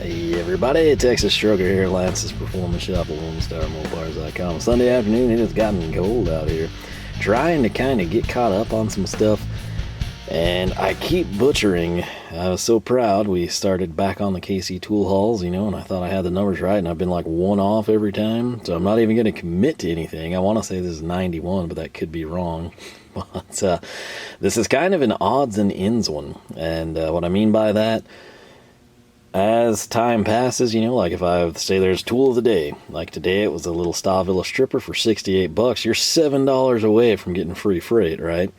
Hey everybody, Texas Stroker here, Lance's Performance Shop at LoneStarMopars.com. Sunday afternoon, it has gotten cold out here. Trying to kind of get caught up on some stuff, and I keep butchering. I was so proud we started back on the KC tool hauls, and I thought I had the numbers right, and I've been like one off every time, so I'm not even going to commit to anything. I want to say this is 91, but that could be wrong. But this is kind of an odds and ends one, and what I mean by that, as time passes, like if I say there's tool of the day, like today it was a little Stahlwille stripper for 68 bucks, you're $7 away from getting free freight, right?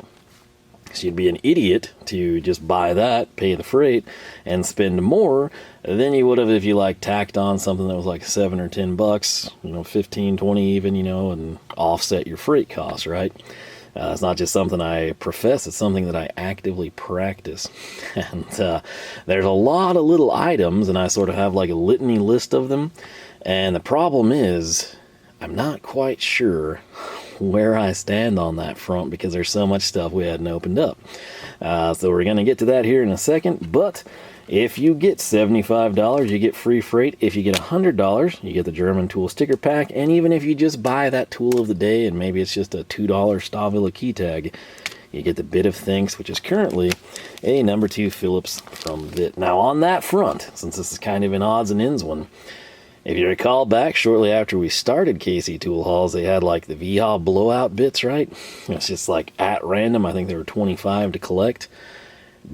So you'd be an idiot to just buy that, pay the freight, and spend more than you would have if you like tacked on something that was like 7 or 10 bucks, 15, 20 even, and offset your freight costs, right? It's not just something I profess, it's something that I actively practice. And there's a lot of little items, and I sort of have like a litany list of them. And the problem is, I'm not quite sure where I stand on that front because there's so much stuff we hadn't opened up. So we're going to get to that here in a second, but if you get $75, you get free freight. If you get $100, you get the German tool sticker pack. And even if you just buy that tool of the day, and maybe it's just a $2 Stahlwille key tag, you get the bit of thanks, which is currently a number 2 Phillips from Witte. Now on that front, since this is kind of an odds and ends one, if you recall back shortly after we started KC Tool Hauls, they had like the Wiha blowout bits, right? It's just like at random. I think there were 25 to collect.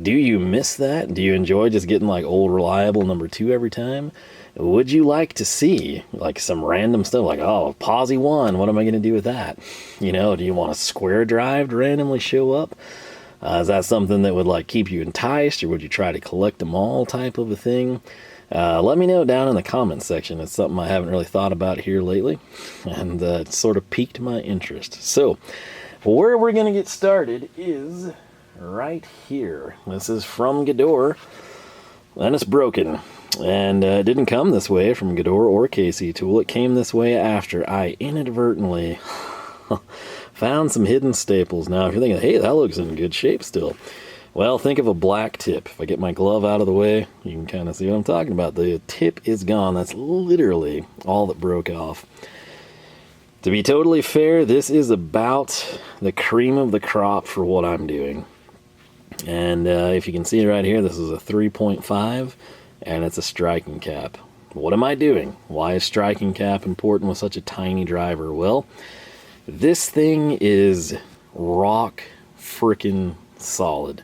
Do you miss that? Do you enjoy just getting like old reliable number 2 every time? Would you like to see like some random stuff like, oh, Posi 1, what am I going to do with that? Do you want a square drive to randomly show up? Is that something that would like keep you enticed, or would you try to collect them all type of a thing? Let me know down in the comments section. It's something I haven't really thought about here lately, and it sort of piqued my interest. So where we're going to get started is right here. This is from Gedore, and it's broken. And it didn't come this way from Gedore or KC Tool. It came this way after I inadvertently found some hidden staples. Now, if you're thinking, hey, that looks in good shape still, well, think of a black tip. If I get my glove out of the way, you can kind of see what I'm talking about. The tip is gone. That's literally all that broke off. To be totally fair, this is about the cream of the crop for what I'm doing. And if you can see right here, this is a 3.5, and it's a striking cap. What am I doing? Why is striking cap important with such a tiny driver? Well, this thing is rock freaking solid.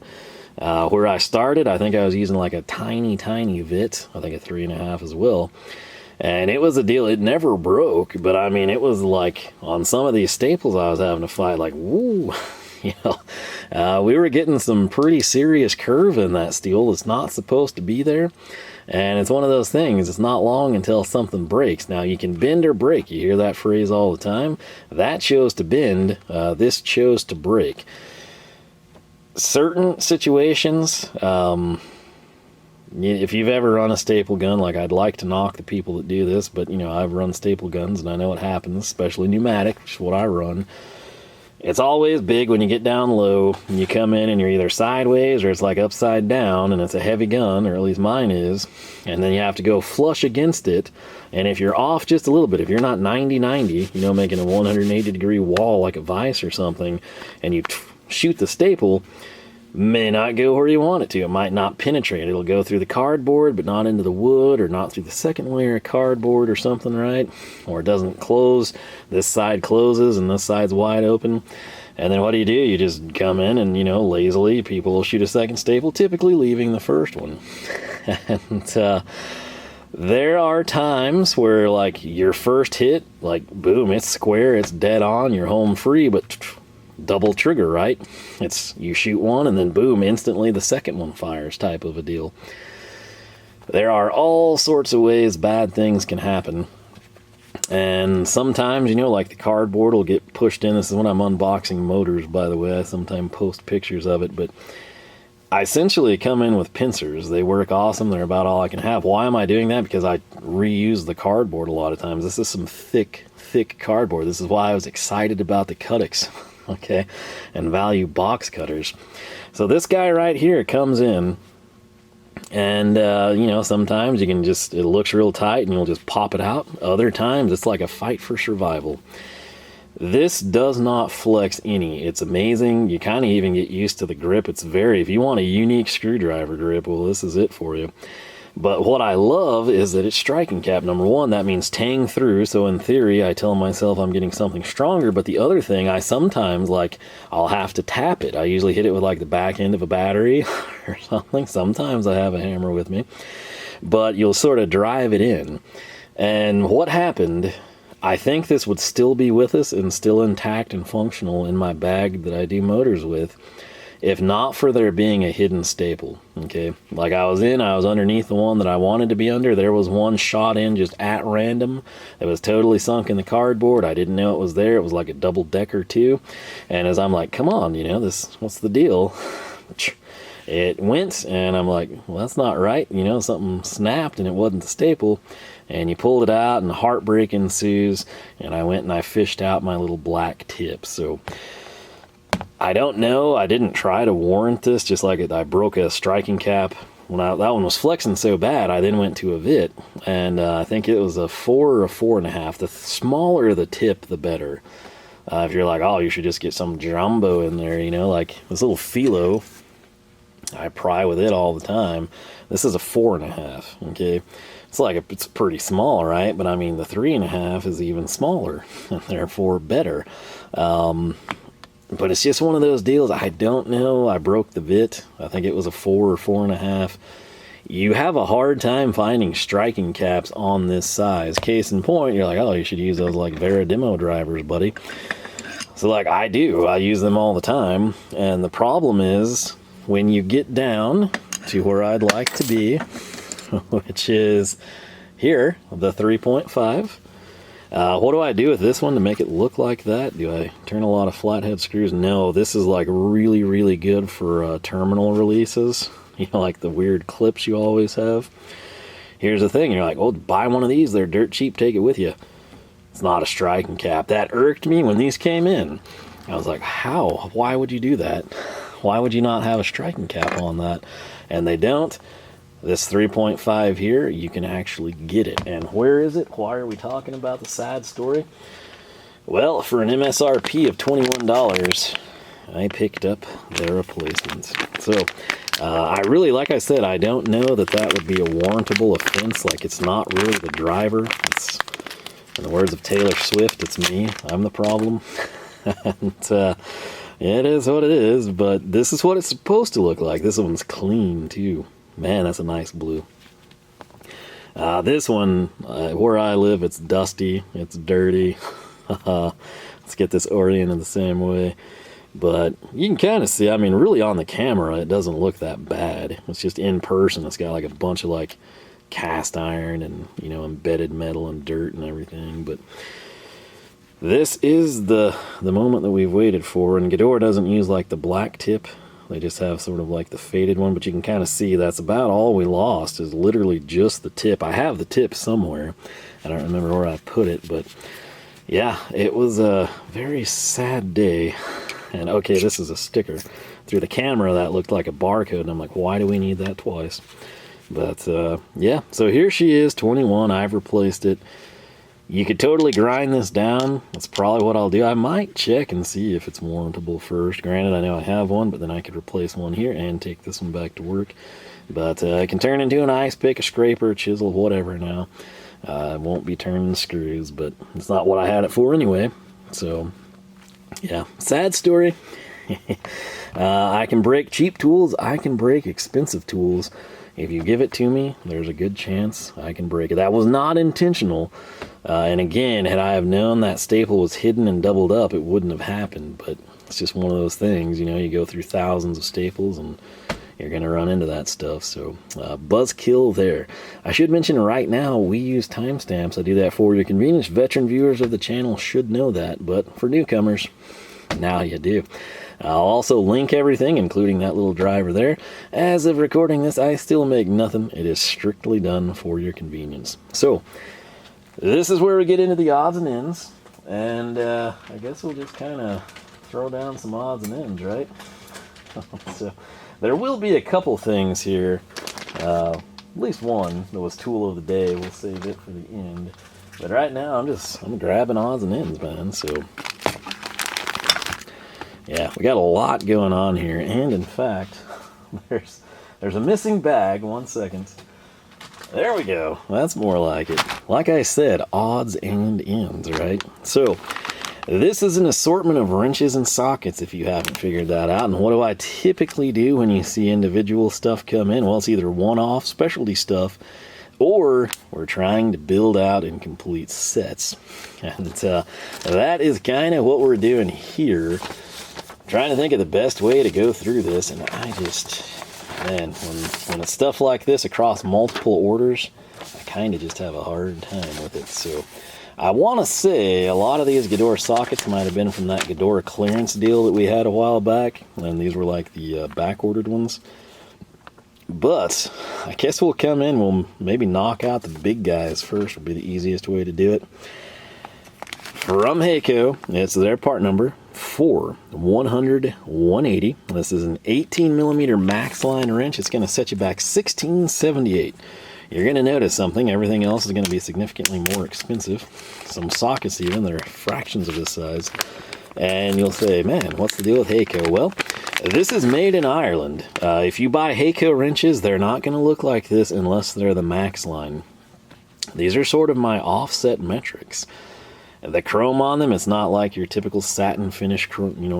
Where I started, I think I was using like a tiny Witte, I think a 3.5 as well. And it was a deal. It never broke, but I mean, it was like on some of these staples I was having to fight, like, woo. We were getting some pretty serious curve in that steel that's not supposed to be there. And it's one of those things, it's not long until something breaks. Now, you can bend or break. You hear that phrase all the time. That chose to bend. This chose to break. Certain situations, if you've ever run a staple gun, like I'd like to knock the people that do this, but, I've run staple guns, and I know what happens, especially pneumatic, which is what I run. It's always big when you get down low and you come in and you're either sideways or it's like upside down, and it's a heavy gun, or at least mine is, and then you have to go flush against it. And if you're off just a little bit, if you're not 90-90, making a 180 degree wall like a vise or something, and you shoot the staple, may not go where you want it to. It might not penetrate. It'll go through the cardboard, but not into the wood, or not through the second layer of cardboard or something, right? Or it doesn't close. This side closes and this side's wide open. And then what do? You just come in and, lazily, people will shoot a second staple, typically leaving the first one. And there are times where, like, your first hit, like, boom, it's square, it's dead on, you're home free, but double trigger, right? It's you shoot one and then boom, instantly the second one fires type of a deal. There are all sorts of ways bad things can happen. And sometimes, like the cardboard will get pushed in. This is when I'm unboxing motors, by the way. I sometimes post pictures of it, but I essentially come in with pincers. They work awesome. They're about all I can have. Why am I doing that? Because I reuse the cardboard a lot of times. This is some thick cardboard. This is why I was excited about the Cuttix. Okay, and value box cutters. So this guy right here comes in And, you know, sometimes you can just, it looks real tight and you'll just pop it out. Other times it's like a fight for survival. This does not flex any. It's amazing. You kind of even get used to the grip. It's very, if you want a unique screwdriver grip, well, this is it for you. But what I love is that it's striking cap. Number one, that means tang through. So in theory, I tell myself I'm getting something stronger. But the other thing, I sometimes, like, I'll have to tap it. I usually hit it with like the back end of a battery or something. Sometimes I have a hammer with me. But you'll sort of drive it in. And what happened, I think this would still be with us and still intact and functional in my bag that I do motors with, if not for there being a hidden staple. Okay, like I was underneath the one that I wanted to be under. There was one shot in just at random that was totally sunk in the cardboard. I didn't know it was there. It was like a double decker too. And as I'm like, come on, you know, what's the deal? It went, and I'm like, well, that's not right. You know, something snapped and it wasn't the staple. And you pulled it out and heartbreak ensues. And I went and I fished out my little black tip. So I don't know. I didn't try to warrant this, just like I broke a striking cap. When that one was flexing so bad, I then went to a Witte, and I think it was a 4 or a 4.5. The smaller the tip, the better. If you're like, oh, you should just get some jumbo in there, you know, like this little philo, I pry with it all the time. This is a 4.5, okay? It's like, it's pretty small, right? But I mean, the 3.5 is even smaller, and therefore better. But it's just one of those deals. I don't know. I broke the Witte. I think it was a 4 or 4.5. You have a hard time finding striking caps on this size. Case in point, you're like, oh, you should use those like Wera demo drivers, buddy. So like I do. I use them all the time. And the problem is when you get down to where I'd like to be, which is here, the 3.5. What do I do with this one to make it look like that? Do I turn a lot of flathead screws? No, this is like really, really good for terminal releases. You know, like the weird clips you always have. Here's the thing, you're like, oh, buy one of these, they're dirt cheap, take it with you. It's not a striking cap. That irked me when these came in. I was like, how? Why would you do that? Why would you not have a striking cap on that? And they don't. This 3.5 here, you can actually get it. And where is it? Why are we talking about the sad story? Well, for an MSRP of $21, I picked up their replacements. So, I really, like I said, I don't know that would be a warrantable offense. Like, it's not really the driver. It's, in the words of Taylor Swift, it's me. I'm the problem. And, it is what it is, but this is what it's supposed to look like. This one's clean, too. Man, that's a nice blue. This one, where I live, it's dusty, it's dirty. Let's get this oriented the same way. But you can kind of see, I mean, really on the camera, it doesn't look that bad. It's just in person, it's got like a bunch of like cast iron and, you know, embedded metal and dirt and everything. But this is the moment that we've waited for. And Gedore doesn't use like the black tip. They just have sort of like the faded one, but you can kind of see that's about all we lost is literally just the tip. I have the tip somewhere. I don't remember where I put it, but yeah, it was a very sad day. And okay, this is a sticker. Through the camera, that looked like a barcode, and I'm like, why do we need that twice? But yeah, so here she is, 21. I've replaced it. You could totally grind this down. That's probably what I'll do. I might check and see if it's warrantable first. Granted, I know I have one, but then I could replace one here and take this one back to work. But it can turn into an ice pick, a scraper, a chisel, whatever now. I won't be turning screws, but it's not what I had it for anyway. So, yeah, sad story. I can break cheap tools. I can break expensive tools. If you give it to me, there's a good chance I can break it. That was not intentional. And again, had I have known that staple was hidden and doubled up, it wouldn't have happened. But it's just one of those things, you know, you go through thousands of staples and you're going to run into that stuff. So buzzkill there. I should mention right now, we use timestamps. I do that for your convenience. Veteran viewers of the channel should know that, but for newcomers, now you do. I'll also link everything, including that little driver there. As of recording this, I still make nothing. It is strictly done for your convenience. So, this is where we get into the odds and ends. And I guess we'll just kind of throw down some odds and ends, right? So, there will be a couple things here At least one that was tool of the day. We'll save it for the end. But right now, I'm grabbing odds and ends, man. So, yeah, we got a lot going on here. And in fact, there's a missing bag. 1 second. There we go. That's more like it. Like I said, odds and ends, right? So, this is an assortment of wrenches and sockets, if you haven't figured that out. And what do I typically do when you see individual stuff come in? Well, it's either one-off specialty stuff, or we're trying to build out in complete sets. And that is kind of what we're doing here. Trying to think of the best way to go through this, and I just, man, when it's stuff like this across multiple orders, I kind of just have a hard time with it. So I want to say a lot of these Gedore sockets might have been from that Gedore clearance deal that we had a while back, and these were like the back-ordered ones. But I guess we'll come in, we'll maybe knock out the big guys first, would be the easiest way to do it. From Heyco, it's their part number 4-100-180. This is an 18mm Maxline wrench. It's going to set you back $16.78. You're going to notice something. Everything else is going to be significantly more expensive. Some sockets even, that are fractions of this size. And you'll say, man, what's the deal with Heyco? Well, this is made in Ireland. If you buy Heyco wrenches, they're not going to look like this unless they're the Maxline. These are sort of my offset metrics. The chrome on them, it's not like your typical satin finish,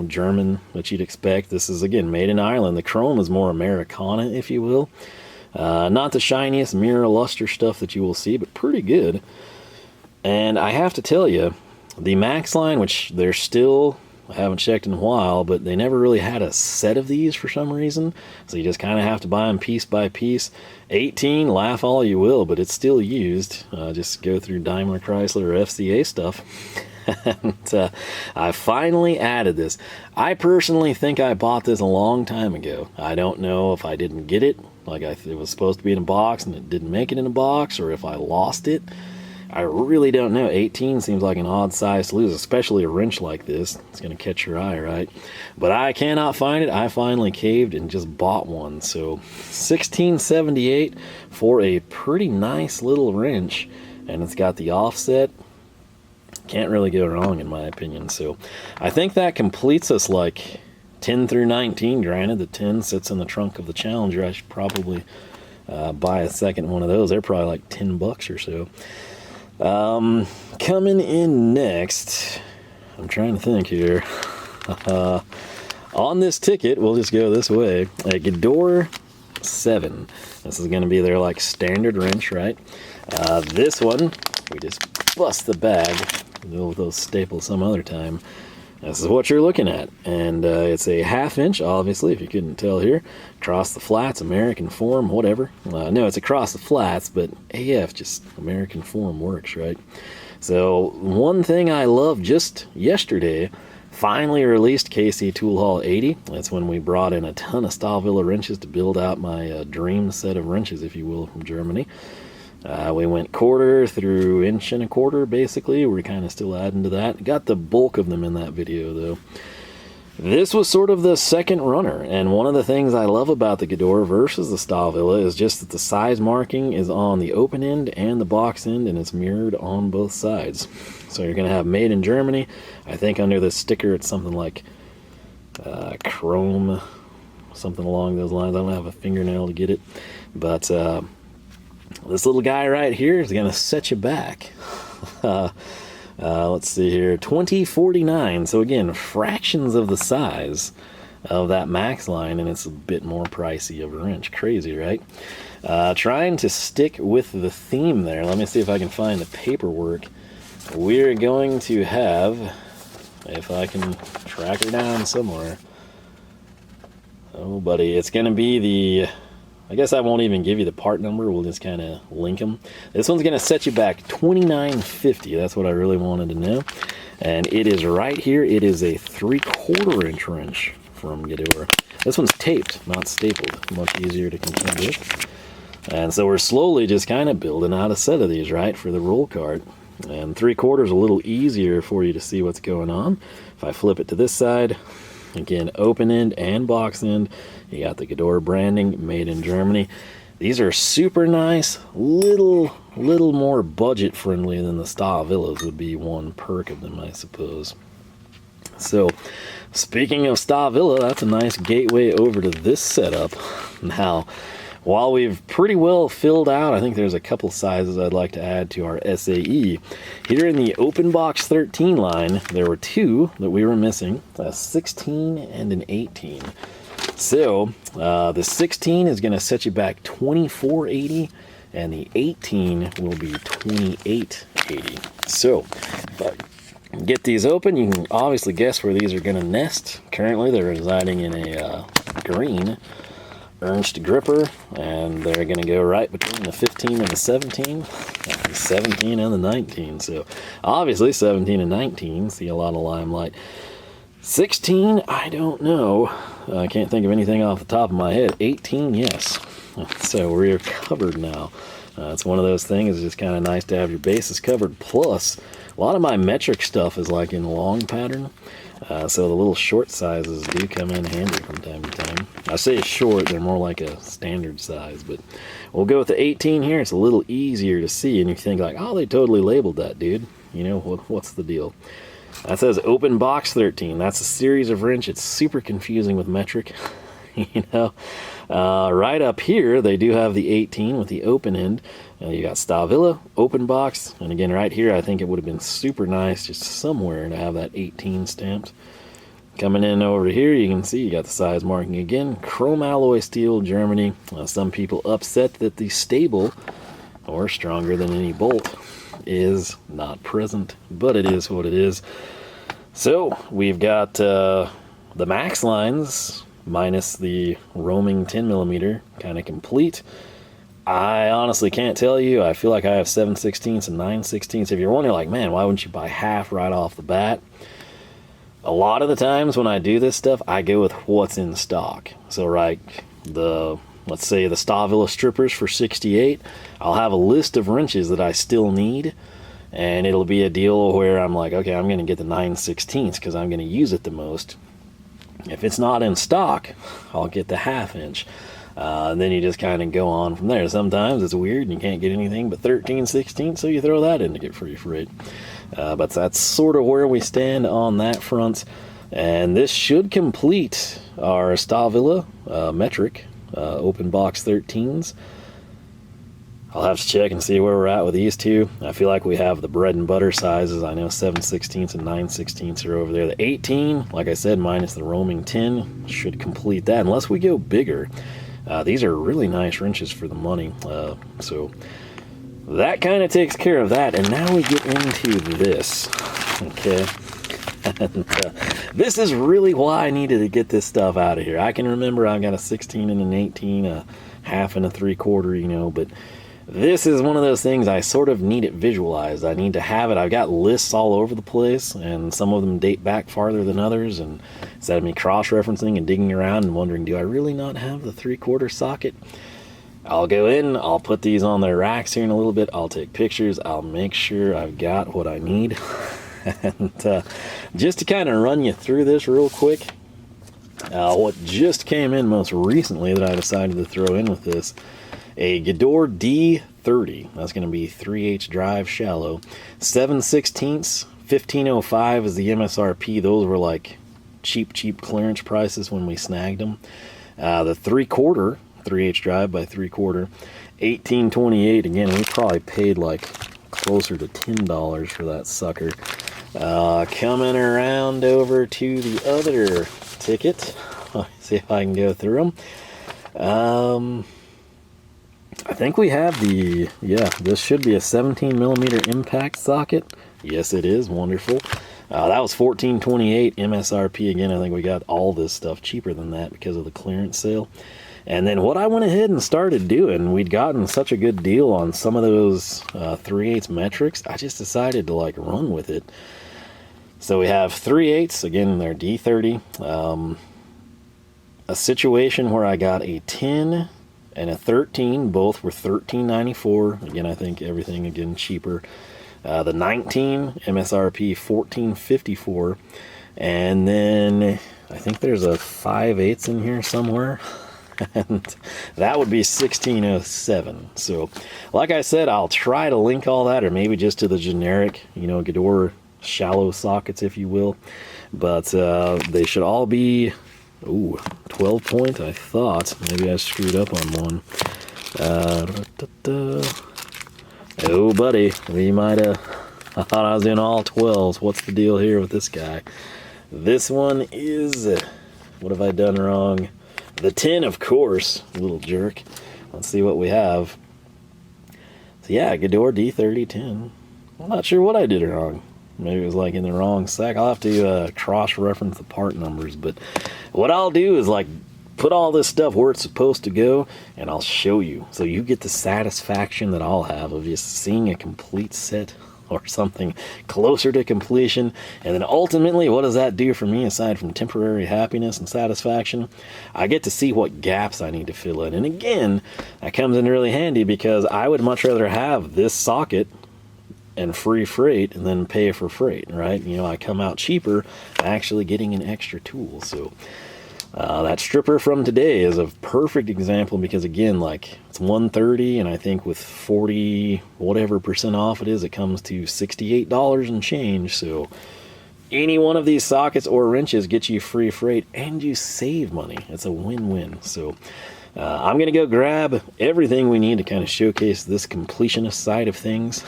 German that you'd expect. This is, again, made in Ireland. The chrome is more Americana, if you will. Not the shiniest mirror luster stuff that you will see, but pretty good. And I have to tell you, the Maxline, which they're still, I haven't checked in a while, but they never really had a set of these for some reason. So you just kind of have to buy them piece by piece. 18, laugh all you will, but it's still used. Just go through Daimler, Chrysler, or FCA stuff. And I finally added this. I personally think I bought this a long time ago. I don't know if I didn't get it, like it was supposed to be in a box and it didn't make it in a box, or if I lost it. I really don't know. 18 seems like an odd size to lose, especially a wrench like this. It's going to catch your eye, right? But I cannot find it. I finally caved and just bought one. So $16.78 for a pretty nice little wrench. And it's got the offset. Can't really go wrong in my opinion. So I think that completes us like 10 through 19. Granted, the 10 sits in the trunk of the Challenger. I should probably buy a second one of those. They're probably like $10 or so. Coming in next, I'm trying to think here. On this ticket, we'll just go this way. A Gedore 7. This is going to be their like standard wrench, right? This one, we just bust the bag. They'll staple some other time. This is what you're looking at, and it's a 1/2 inch, obviously, if you couldn't tell here. Across the flats, American form, whatever. No, it's across the flats, but AF, just American form works, right? So one thing I loved just yesterday, finally released KC Tool Haul 80. That's when we brought in a ton of Stahlwille wrenches to build out my dream set of wrenches, if you will, from Germany. We went 1/4 through 1 1/4, basically. We're kind of still adding to that. Got the bulk of them in that video, though. This was sort of the second runner, and one of the things I love about the Gedore versus the Stahlwille is just that the size marking is on the open end and the box end, and it's mirrored on both sides. So you're going to have made in Germany. I think under the sticker it's something like chrome, something along those lines. I don't have a fingernail to get it, but this little guy right here is going to set you back. Let's see here, $20.49. So again, fractions of the size of that Maxline, and it's a bit more pricey of a wrench. Crazy, right? Trying to stick with the theme there. Let me see if I can find the paperwork. We're going to have, if I can track her down somewhere. Oh, buddy, it's going to be the, I guess I won't even give you the part number. We'll just kind of link them. This one's going to set you back $29.50. That's what I really wanted to know. And it is right here. It is a 3/4 inch wrench from Gedore. This one's taped, not stapled. Much easier to contend with. And so we're slowly just kind of building out a set of these, right, for the roll cart. And 3/4 is a little easier for you to see what's going on. If I flip it to this side, again, open end and box end. You got the Gedore branding, made in Germany. These are super nice, little more budget friendly than the Stahlwilles would be one perk of them, I suppose. So, speaking of Stahlwille, that's a nice gateway over to this setup. Now, while we've pretty well filled out, I think there's a couple sizes I'd like to add to our SAE. Here in the open box 13 line, there were two that we were missing, a 16 and an 18. So, the 16 is going to set you back $24.80, and the 18 will be $28.80. So, if I get these open, you can obviously guess where these are going to nest. Currently, they're residing in a green Ernst gripper, and they're going to go right between the 15 and the 17, the 17 and the 19. So, obviously, 17 and 19 see a lot of limelight. 16, I don't know. I can't think of anything off the top of my head. 18, yes. So we're covered now. It's one of those things. It's just kind of nice to have your bases covered. Plus, a lot of my metric stuff is like in long pattern. So the little short sizes do come in handy from time to time. I say short, they're more like a standard size. But we'll go with the 18 here. It's a little easier to see. And you think like, oh, they totally labeled that, dude. You know, what's the deal? That says open box 13. That's a series of wrench. It's super confusing with metric. You know, right up here they do have the 18 with the open end. You got Stahlwille, open box, and again right here I think it would have been super nice just somewhere to have that 18 stamped. Coming in over here, you can see you got the size marking again. Chrome alloy steel, Germany. Some people upset that the stable, or stronger than any bolt, is not present, but it is what it is. So we've got the Maxlines minus the roaming 10mm kind of complete. I honestly can't tell you. I feel like I have 7/16 and 9/16. If you're wondering like, man, why wouldn't you buy half right off the bat? A lot of the times when I do this stuff, I go with what's in stock. So right, let's say the Stahlwille strippers for 68, I'll have a list of wrenches that I still need, and it'll be a deal where I'm like, okay, I'm going to get the 9/16 because I'm going to use it the most. If it's not in stock, I'll get the 1/2 inch. And then you just kind of go on from there. Sometimes it's weird and you can't get anything but 13/16, so you throw that in to get free freight. But that's sort of where we stand on that front. And this should complete our Stahlwille metric open box 13s. I'll have to check and see where we're at with these two. I feel like we have the bread and butter sizes. I know 7/16 and 9/16 are over there. The 18, like I said, minus the roaming 10, should complete that unless we go bigger. These are really nice wrenches for the money. So that kind of takes care of that. And now we get into this. Okay. And, this is really why I needed to get this stuff out of here. I can remember I've got a 16 and an 18, a 1/2 and a 3/4, you know, but this is one of those things I sort of need it visualized. I need to have it. I've got lists all over the place, and some of them date back farther than others, and instead of me cross-referencing and digging around and wondering, do I really not have the 3/4 socket? I'll go in, I'll put these on their racks here in a little bit, I'll take pictures, I'll make sure I've got what I need. And just to kind of run you through this real quick, what just came in most recently that I decided to throw in with this, a Gedore D30. That's going to be 3/8 drive shallow. 7/16, 1505 is the MSRP. Those were like cheap clearance prices when we snagged them. The 3/4, 3/8 drive by 3/4, 1828. Again, we probably paid like closer to $10 for that sucker. Coming around over to the other ticket. Let's see if I can go through them. I think we have this should be a 17mm impact socket. Yes, it is. Wonderful. That was $14.28 MSRP. Again, I think we got all this stuff cheaper than that because of the clearance sale. And then what I went ahead and started doing, we'd gotten such a good deal on some of those 3/8 metrics, I just decided to like run with it. So we have 3/8, again, they're D30. A situation where I got a 10 and a 13, both were $13.94. Again, I think everything again cheaper. The 19 MSRP $14.54, and then I think there's a 5/8 in here somewhere. And that would be 1607. So, like I said, I'll try to link all that, or maybe just to the generic, Gedore shallow sockets, if you will. But they should all be, 12 point, I thought. Maybe I screwed up on one. Oh, buddy, we might have... I thought I was in all 12s. What's the deal here with this guy? This one is... What have I done wrong? The 10, of course. Little jerk. Let's see what we have. So yeah, Gedore D30 10. I'm not sure what I did wrong. Maybe it was like in the wrong sack. I'll have to cross-reference the part numbers. But what I'll do is like put all this stuff where it's supposed to go, and I'll show you. So you get the satisfaction that I'll have of just seeing a complete set or something closer to completion. And then ultimately, what does that do for me aside from temporary happiness and satisfaction? I get to see what gaps I need to fill in. And again, that comes in really handy because I would much rather have this socket and free freight and then pay for freight, right? I come out cheaper actually getting an extra tool. So that stripper from today is a perfect example because, again, like it's $130, and I think with 40 whatever % off it is, it comes to $68 and change. So any one of these sockets or wrenches gets you free freight and you save money. It's a win-win. So I'm going to go grab everything we need to kind of showcase this completionist side of things.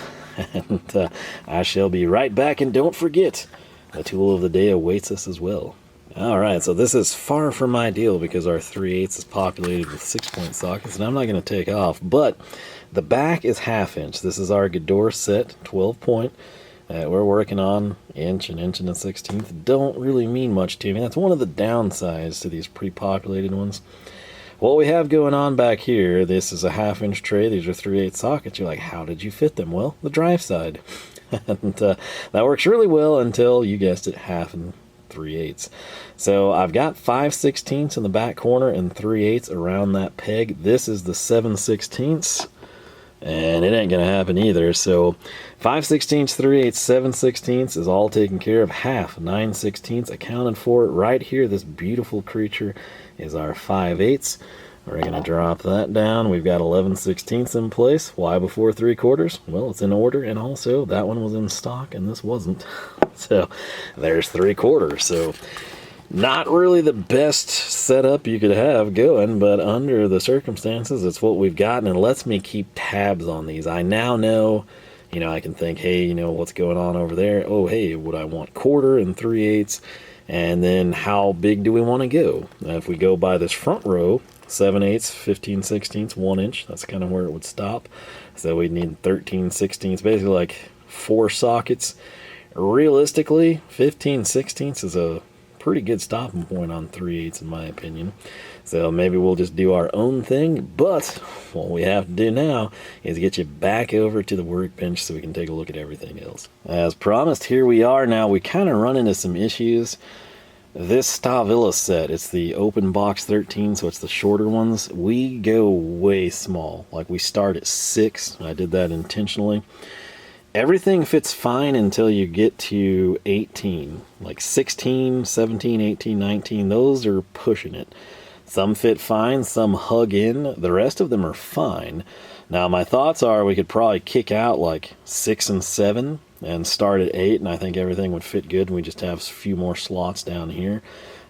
And I shall be right back. And don't forget, the tool of the day awaits us as well. Alright, so this is far from ideal because our 3/8 is populated with 6-point sockets, and I'm not going to take off. But the back is 1/2 inch. This is our Gedore set, 12-point. We're working on inch and 1/16. Don't really mean much to me. That's one of the downsides to these pre-populated ones. What we have going on back here, this is a 1/2 inch tray. These are 3/8 sockets. You're like, how did you fit them? Well, the drive side. And that works really well until, you guessed it, 1/2 and 3/8. So I've got 5/16 in the back corner and 3/8 around that peg. This is the 7/16, and it ain't gonna happen either. So 5/16, 3/8, 7/16 is all taken care of. 1/2, 9/16 accounted for. Right here, this beautiful creature is our 5/8. We're going to drop that down. We've got 11/16 in place. Why before 3/4? Well, it's in order, and also that one was in stock and this wasn't. So there's 3/4. So not really the best setup you could have going, but under the circumstances, it's what we've got, and it lets me keep tabs on these. I now know, I can think, hey, what's going on over there? Oh, hey, would I want 1/4 and 3/8? And then how big do we want to go? If we go by this front row, 7/8, 15/16, 1 inch, that's kind of where it would stop. So we'd need 13/16, basically like 4 sockets. Realistically, 15/16 is a pretty good stopping point on 3/8 in my opinion. So maybe we'll just do our own thing, but what we have to do now is get you back over to the workbench so we can take a look at everything else. As promised, here we are now. We kind of run into some issues. This Stahlwille set, it's the open box 13, so it's the shorter ones. We go way small. Like we start at 6. I did that intentionally. Everything fits fine until you get to 18. Like 16, 17, 18, 19, those are pushing it. Some fit fine, some hug in. The rest of them are fine. Now my thoughts are we could probably kick out like 6 and 7 and start at 8, and I think everything would fit good, and we just have a few more slots down here.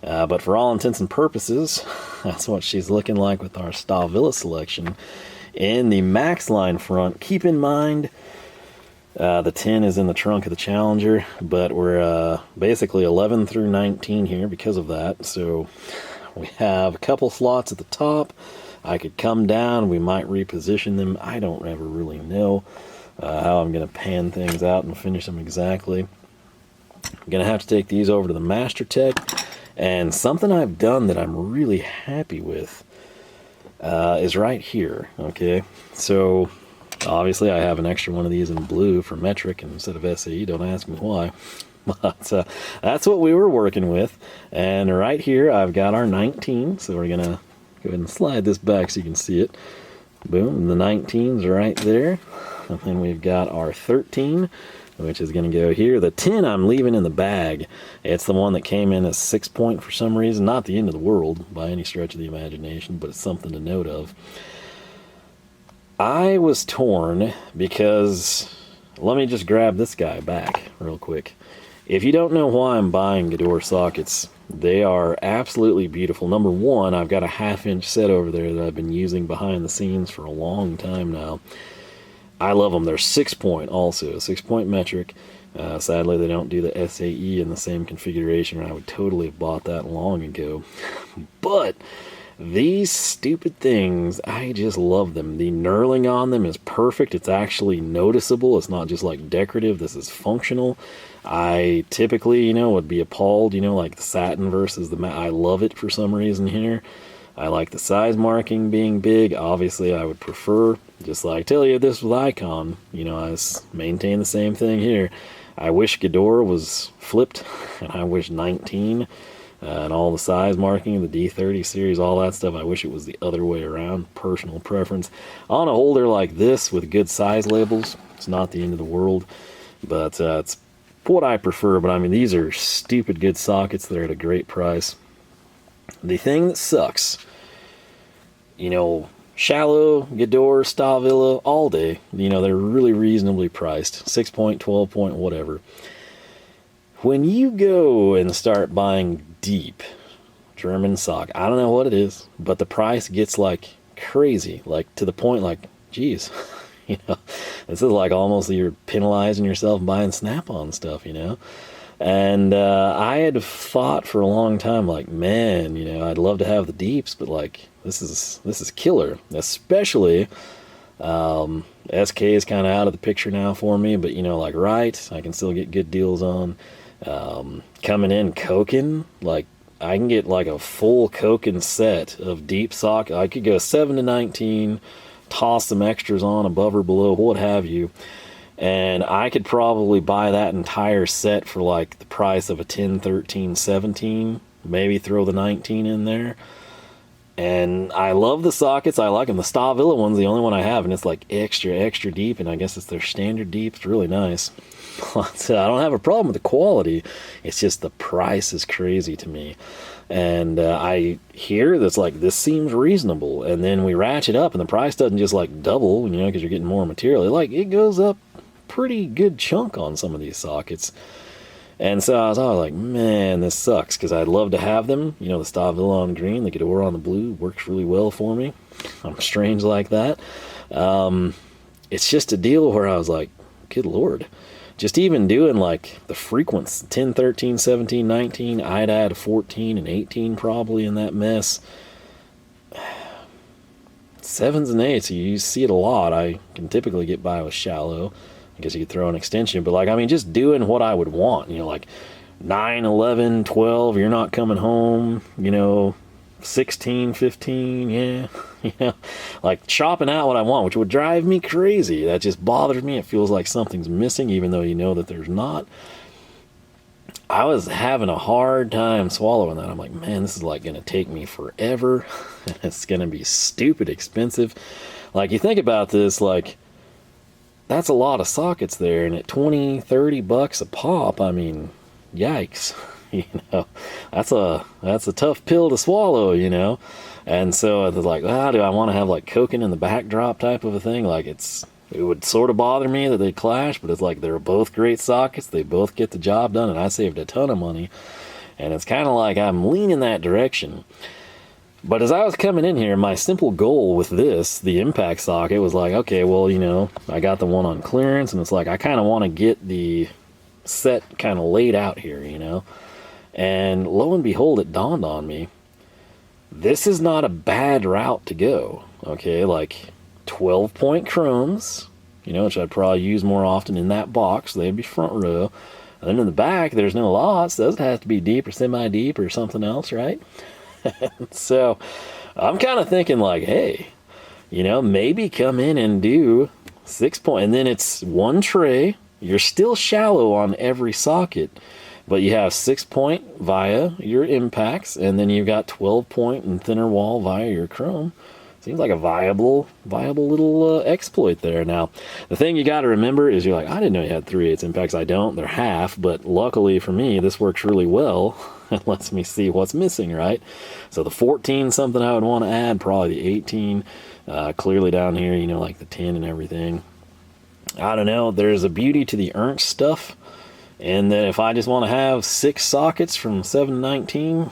But for all intents and purposes, that's what she's looking like with our Stahlwille selection. In the Maxline front, keep in mind the 10 is in the trunk of the Challenger, but we're basically 11 through 19 here because of that. So we have a couple slots at the top. I could come down. We might reposition them. I don't ever really know how I'm going to pan things out and finish them exactly. I'm going to have to take these over to the Master Tech. And something I've done that I'm really happy with is right here. Okay, so obviously I have an extra one of these in blue for metric instead of SAE. Don't ask me why. But that's what we were working with. And right here I've got our 19. So we're going to go ahead and slide this back so you can see it. Boom, and the 19's right there. And then we've got our 13. which is going to go here. The 10 I'm leaving in the bag. It's the one that came in as 6-point for some reason. Not the end of the world by any stretch of the imagination, but it's something to note of. I was torn because, let me just grab this guy back real quick. If you don't know why I'm buying Gedore sockets, they are absolutely beautiful. Number one, I've got a 1/2-inch set over there that I've been using behind the scenes for a long time now. I love them. They're 6-point also, 6-point metric. Sadly, they don't do the SAE in the same configuration, or I would totally have bought that long ago. But these stupid things, I just love them. The knurling on them is perfect. It's actually noticeable. It's not just like decorative. This is functional. I typically, would be appalled, like the satin versus the matte. I love it for some reason here. I like the size marking being big. Obviously, I would prefer, just like I tell you this with Icon, I maintain the same thing here. I wish Gedore was flipped, and I wish 19 and all the size marking, the D30 series, all that stuff, I wish it was the other way around. Personal preference. On a holder like this with good size labels, it's not the end of the world, but it's what I prefer. But I mean, these are stupid good sockets. They're at a great price. The thing that sucks, shallow, Gedore, Stahlwille, all day, they're really reasonably priced. 6-point, 12-point, whatever. When you go and start buying deep German sock, I don't know what it is, but the price gets like crazy, like to the point like, geez, this is like almost you're penalizing yourself buying Snap-on stuff, And I had thought for a long time, like, man, I'd love to have the deeps, but like this is killer. Especially SK is kind of out of the picture now for me, but like Right, I can still get good deals on. Coming in Koken, like I can get like a full Koken set of deep sock. I could go 7 to 19, toss some extras on above or below, what have you. And I could probably buy that entire set for like the price of a 10, 13, 17, maybe throw the 19 in there. And I love the sockets. I like them. The Stahlwille one's the only one I have, and it's like extra deep, and I guess it's their standard deep. It's really nice. But I don't have a problem with the quality. It's just the price is crazy to me. And I hear that's like, this seems reasonable. And then we ratchet up, and the price doesn't just like double, because you're getting more material. It goes up pretty good chunk on some of these sockets. And so I was always like, man, this sucks, because I'd love to have them. The Stahlwille on green, the Gedore on the blue works really well for me. I'm strange like that. It's just a deal where I was like, good Lord. Just even doing like the frequency, 10, 13, 17, 19, I'd add 14 and 18 probably in that mess. 7s and 8s, you see it a lot. I can typically get by with shallow. I guess you could throw an extension, but like, I mean, just doing what I would want, like 9, 11, 12, you're not coming home, 16, 15, yeah, like chopping out what I want, which would drive me crazy. That just bothers me. It feels like something's missing, even though that there's not. I was having a hard time swallowing that. I'm like, man, this is like going to take me forever. It's going to be stupid expensive. Like, you think about this, like, that's a lot of sockets there, and at 20, 30 bucks a pop, I mean, yikes. That's a tough pill to swallow, And so I was like, do I want to have like Koken in the backdrop type of a thing? Like, it would sort of bother me that they clash, but it's like they're both great sockets. They both get the job done, and I saved a ton of money. And it's kind of like I'm leaning that direction. But as I was coming in here, my simple goal with this, the impact socket, was like, okay, well, I got the one on clearance, and it's like, I kind of want to get the set kind of laid out here, And lo and behold, it dawned on me, this is not a bad route to go, okay? Like 12-point chromes, which I'd probably use more often in that box. They'd be front row. And then in the back, there's no lots. Doesn't have to be deep or semi-deep or something else, right? So I'm kind of thinking like, hey, maybe come in and do 6-point, and then it's one tray. You're still shallow on every socket, but you have 6-point via your impacts, and then you've got 12-point and thinner wall via your chrome. seems like a viable little exploit there. Now, the thing you got to remember is you're like, I didn't know you had 3/8 impacts. I don't. They're half, but luckily for me, this works really well. It lets me see what's missing, right? So the 14 something I would want to add, probably the 18. Clearly down here, you know, like the 10 and everything. I don't know. There's a beauty to the Ernst stuff, and then if I just want to have 6 sockets from 719.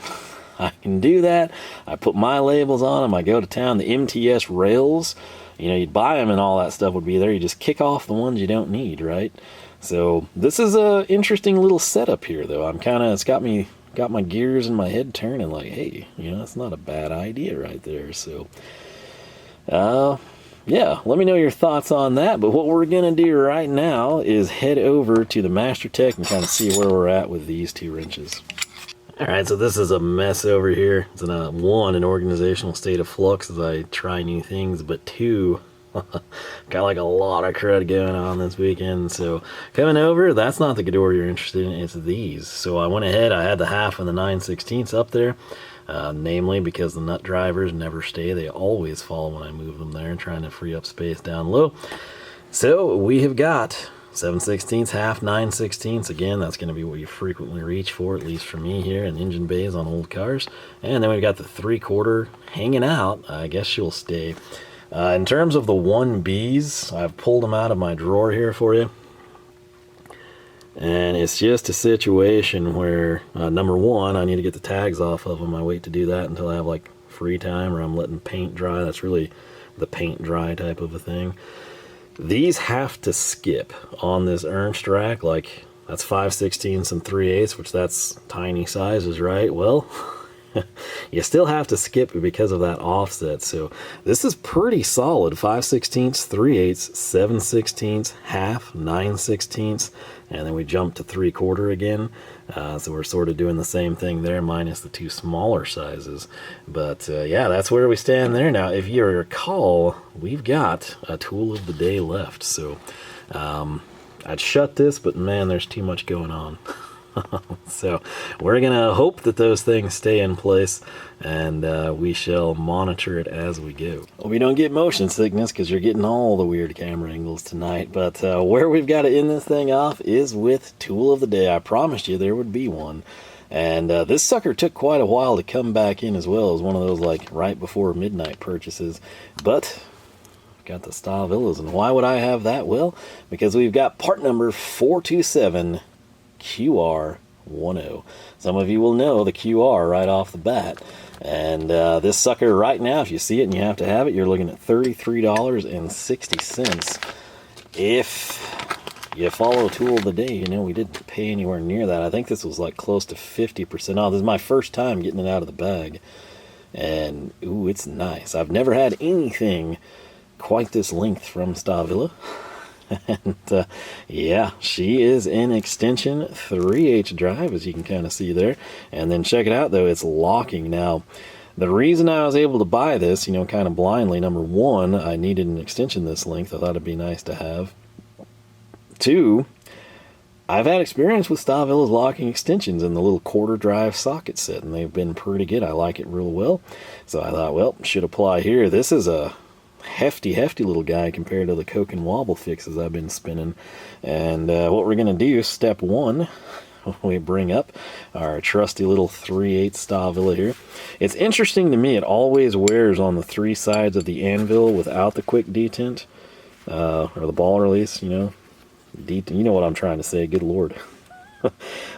I can do that. I put my labels on them. I go to town. The MTS rails, you know, you'd buy them and all that stuff would be there. You just kick off the ones you don't need, right? So this is a interesting little setup here, though. It's got my gears in my head turning like, hey, you know, that's not a bad idea right there. So, yeah, let me know your thoughts on that. But what we're going to do right now is head over to the Master Tech and kind of see where we're at with these 2 wrenches. Alright, so this is a mess over here. It's an organizational state of flux as I try new things, but 2, got like a lot of crud going on this weekend. So coming over, that's not the Gedore you're interested in, it's these. So I went ahead, I had the half and the 9/16 up there, namely because the nut drivers never stay. They always fall when I move them there, trying to free up space down low. So we have got 7/16, half, 9/16. Again, that's going to be what you frequently reach for, at least for me here in engine bays on old cars. And then we've got the 3/4 hanging out. I guess she'll stay. In terms of the 1Bs, I've pulled them out of my drawer here for you. And it's just a situation where, number one, I need to get the tags off of them. I wait to do that until I have like free time, or I'm letting paint dry. That's really the paint dry type of a thing. These have to skip on this Ernst rack. Like, that's 5/16 and 3/8, which that's tiny sizes, right? Well, you still have to skip because of that offset. So this is pretty solid. 5/16, 3/8, 7/16, half, 9/16, and then we jump to 3/4 again. So we're sort of doing the same thing there, minus the 2 smaller sizes. But yeah, that's where we stand there. Now, if you recall, we've got a tool of the day left. So I'd shut this, but man, there's too much going on. So we're gonna hope that those things stay in place, and we shall monitor it as we go. Well, we don't get motion sickness because you're getting all the weird camera angles tonight, but where we've got to end this thing off is with tool of the day. I promised you there would be one, and this sucker took quite a while to come back in as well. As one of those like right before midnight purchases, but got the Stahlwilles. And why would I have that? Well, because we've got part number 427 QR10. Some of you will know the QR right off the bat. And this sucker right now, if you see it and you have to have it, you're looking at $33.60. If you follow tool of the day, you know we didn't pay anywhere near that. I think this was like close to 50% off. This is my first time getting it out of the bag. And ooh, it's nice. I've never had anything quite this length from Stahlwille. And yeah, she is in extension 3H drive, as you can kind of see there. And then check it out though, it's locking. Now, the reason I was able to buy this, you know, kind of blindly, number one, I needed an extension this length. I thought it'd be nice to have. 2, I've had experience with Stahlwille's locking extensions in the little 1/4 drive socket set, and they've been pretty good. I like it real well. So I thought, well, should apply here. This is a hefty little guy compared to the Coke and Wobble fixes I've been spinning. And what we're going to do, step 1, we bring up our trusty little 3/8 Stahlwille here. It's interesting to me, it always wears on the 3 sides of the anvil without the quick detent, or the ball release, you know. You know what I'm trying to say, good lord.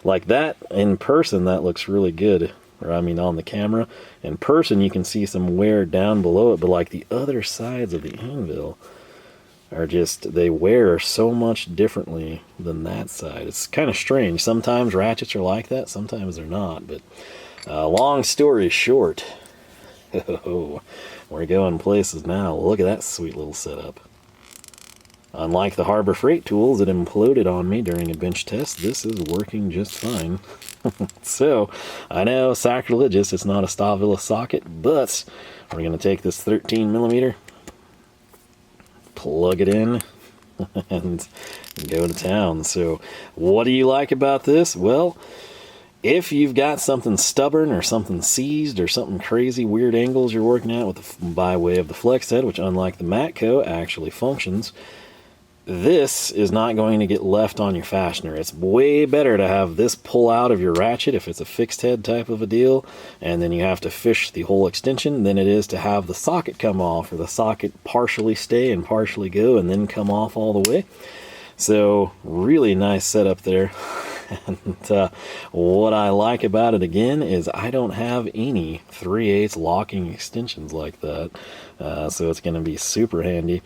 Like that, in person, that looks really good. Or I mean on the camera. In person you can see some wear down below it, but like the other sides of the anvil are just, they wear so much differently than that side. It's kind of strange. Sometimes ratchets are like that, sometimes they're not. But long story short, we're going places now. Look at that sweet little setup. Unlike the Harbor Freight tools that imploded on me during a bench test, this is working just fine. So, I know, sacrilegious, it's not a Stahlwille socket, but we're going to take this 13mm, plug it in, and go to town. So, what do you like about this? Well, If you've got something stubborn or something seized or something crazy weird angles you're working out with by way of the flex head, which unlike the Matco actually functions, this is not going to get left on your fastener. It's way better to have this pull out of your ratchet if it's a fixed head type of a deal, and then you have to fish the whole extension, than it is to have the socket come off, or the socket partially stay and partially go and then come off all the way. So really nice setup there. And what I like about it again is I don't have any 3/8 locking extensions like that, so it's going to be super handy.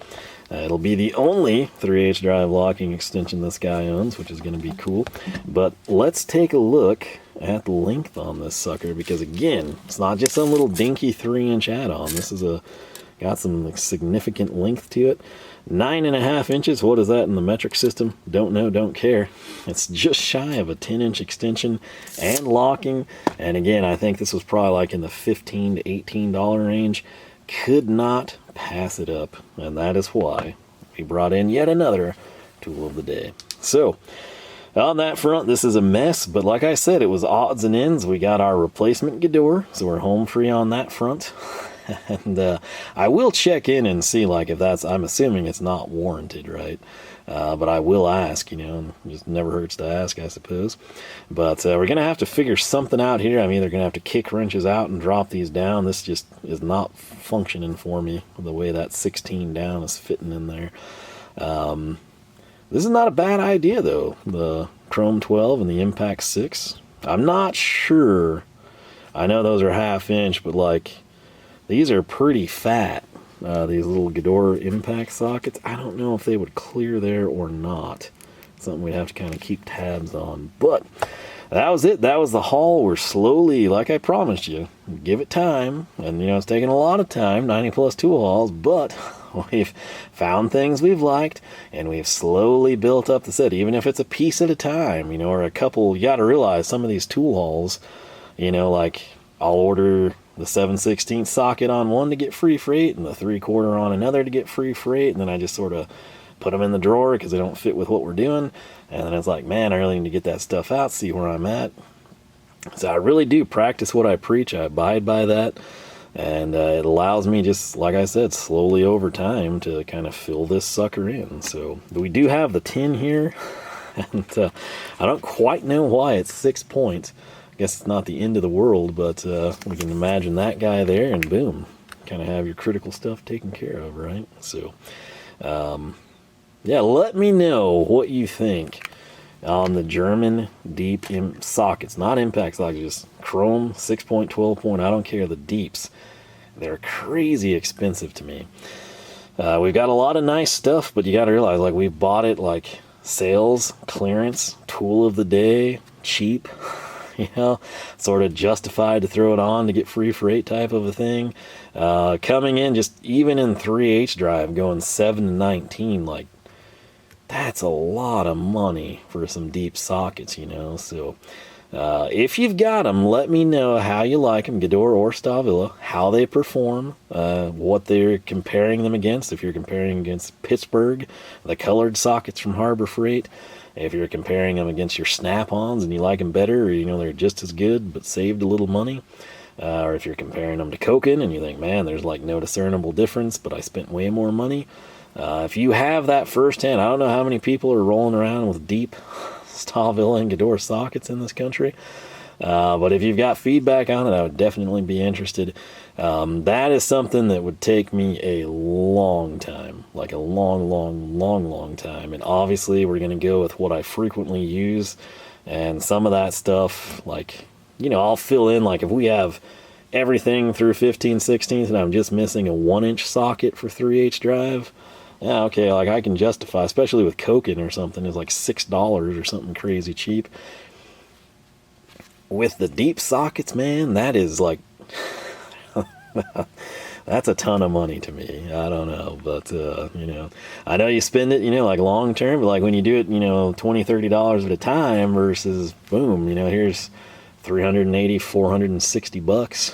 It'll be the only 3/8 drive locking extension this guy owns, which is going to be cool. But let's take a look at the length on this sucker, because again, it's not just some little dinky 3-inch add-on. This is got some significant length to it. 9.5 inches. What is that in the metric system? Don't know, don't care. It's just shy of a 10-inch extension and locking. And again, I think this was probably like in the $15 to $18 range. Could not pass it up, and that is why we brought in yet another tool of the day. So on that front, this is a mess, but like I said, it was odds and ends. We got our replacement Gedore, so we're home free on that front. And I will check in and see, like, if that's, I'm assuming it's not warranted, right? But I will ask, and it just never hurts to ask, I suppose. But we're going to have to figure something out here. I'm either going to have to kick wrenches out and drop these down. This just is not functioning for me, the way that 16 down is fitting in there. This is not a bad idea, though, the Chrome 12 and the Impact 6. I'm not sure. I know those are 1/2 inch, but, like, these are pretty fat. These little Gedore impact sockets. I don't know if they would clear there or not. Something we'd have to kind of keep tabs on. But that was it. That was the haul. We're slowly, like I promised you, give it time. And, it's taken a lot of time, 90+ tool hauls, but we've found things we've liked, and we've slowly built up the set, even if it's a piece at a time, or a couple. You got to realize some of these tool hauls, like I'll order the 7/16 socket on one to get free freight, and the 3/4 on another to get free freight, and then I just sort of put them in the drawer because they don't fit with what we're doing. And then it's like, man, I really need to get that stuff out, see where I'm at. So I really do practice what I preach. I abide by that, and it allows me, just like I said, slowly over time to kind of fill this sucker in. So we do have the tin here, and I don't quite know why it's 6 points. I guess it's not the end of the world, but we can imagine that guy there, and boom, kind of have your critical stuff taken care of, right? So, yeah, let me know what you think on the German deep sockets. Not impact sockets, just chrome, 6-point, 12-point, I don't care, the deeps. They're crazy expensive to me. We've got a lot of nice stuff, but you got to realize, like, we've bought it like sales, clearance, tool of the day, cheap. Sort of justified to throw it on to get free freight type of a thing. Coming in just even in 3/8 drive, going 7 to 19, like, that's a lot of money for some deep sockets, So if you've got them, let me know how you like them, Gedore or Stahlwille, how they perform, what they're comparing them against. If you're comparing against Pittsburgh, the colored sockets from Harbor Freight. If you're comparing them against your snap-ons and you like them better, or they're just as good but saved a little money, or if you're comparing them to Koken and you think, man, there's like no discernible difference, but I spent way more money. If you have that firsthand, I don't know how many people are rolling around with deep Stahlwille and Gedore sockets in this country, but if you've got feedback on it, I would definitely be interested. That is something that would take me a long time, like a long time. And obviously we're going to go with what I frequently use, and some of that stuff, like, I'll fill in, like, if we have everything through 15/16 and I'm just missing a 1-inch socket for 3/8 drive, yeah, okay, like, I can justify, especially with Koken or something, it's like $6 or something crazy cheap. With the deep sockets, man, that is like that's a ton of money to me. I don't know, but I know you spend it, like, long term, but like when you do it, $20, $30 at a time versus boom, here's $380, $460,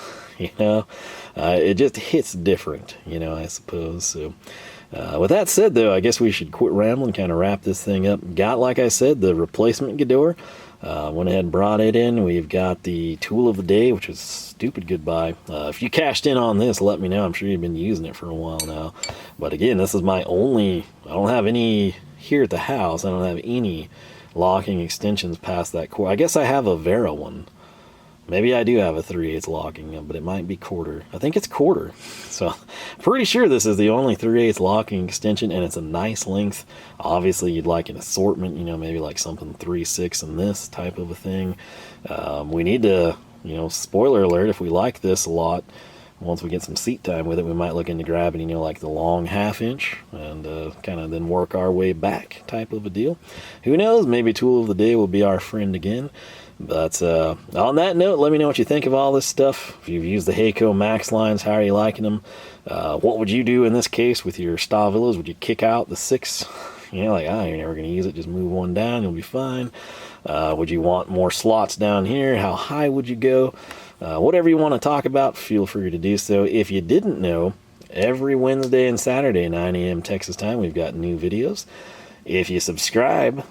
it just hits different, I suppose. So with that said, though, I guess we should quit rambling, kind of wrap this thing up. Got, like I said, the replacement Gedore. Went ahead and brought it in. We've got the tool of the day, which is stupid goodbye. If you cashed in on this, let me know. I'm sure you've been using it for a while now. But again, this is my only, I don't have any here at the house. I don't have any locking extensions past that core. I guess I have a Wera one. Maybe I do have a 3/8 locking, but it might be quarter. I think it's quarter. So pretty sure this is the only 3/8 locking extension, and it's a nice length. Obviously, you'd like an assortment, you know, maybe like something 3/6 and this type of a thing. We need to, you know, spoiler alert, if we like this a lot, once we get some seat time with it, we might look into grabbing, you know, like the long 1/2 inch and kind of then work our way back type of a deal. Who knows? Maybe tool of the day will be our friend again. But on that note, let me know what you think of all this stuff. If you've used the Heyco Maxlines, how are you liking them? What would you do in this case with your Stahlwilles? Would you kick out the 6? You know, like, you're never going to use it. Just move one down. You'll be fine. Would you want more slots down here? How high would you go? Whatever you want to talk about, feel free to do so. If you didn't know, every Wednesday and Saturday, 9 a.m. Texas time, we've got new videos. If you subscribe,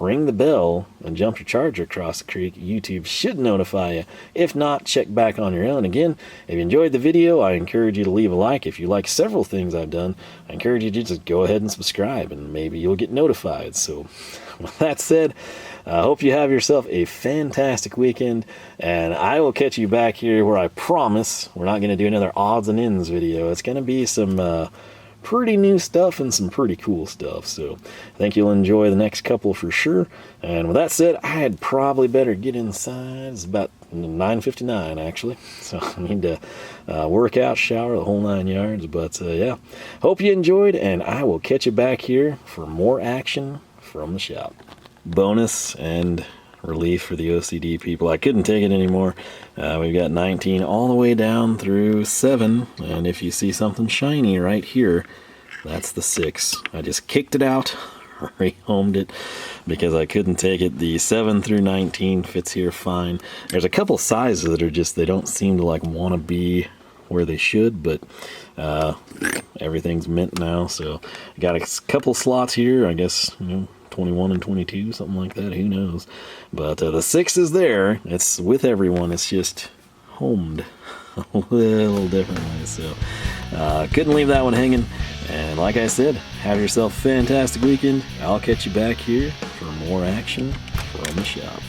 ring the bell, and jump your charger across the creek, YouTube should notify you. If not, check back on your own. Again, if you enjoyed the video, I encourage you to leave a like. If you like several things I've done, I encourage you to just go ahead and subscribe, and maybe you'll get notified. So with that said, I hope you have yourself a fantastic weekend, and I will catch you back here where I promise we're not going to do another odds and ends video. It's going to be some pretty new stuff and some pretty cool stuff. So I think you'll enjoy the next couple for sure. And with that said, I had probably better get inside. It's about 9:59 actually. So I need to work out, shower, the whole 9 yards. But yeah, hope you enjoyed, and I will catch you back here for more action from the shop. Bonus and relief for the OCD people. I couldn't take it anymore. We've got 19 all the way down through 7, and if you see something shiny right here, that's the 6. I just kicked it out, rehomed it because I couldn't take it. The 7 through 19 fits here fine. There's a couple sizes that are just, they don't seem to like want to be where they should, but everything's mint now. So I got a couple slots here, I guess, you know, 21 and 22, something like that, who knows. But the 6 is there. It's with everyone. It's just homed a little differently. So couldn't leave that one hanging. And like I said, have yourself a fantastic weekend. I'll catch you back here for more action from the shop.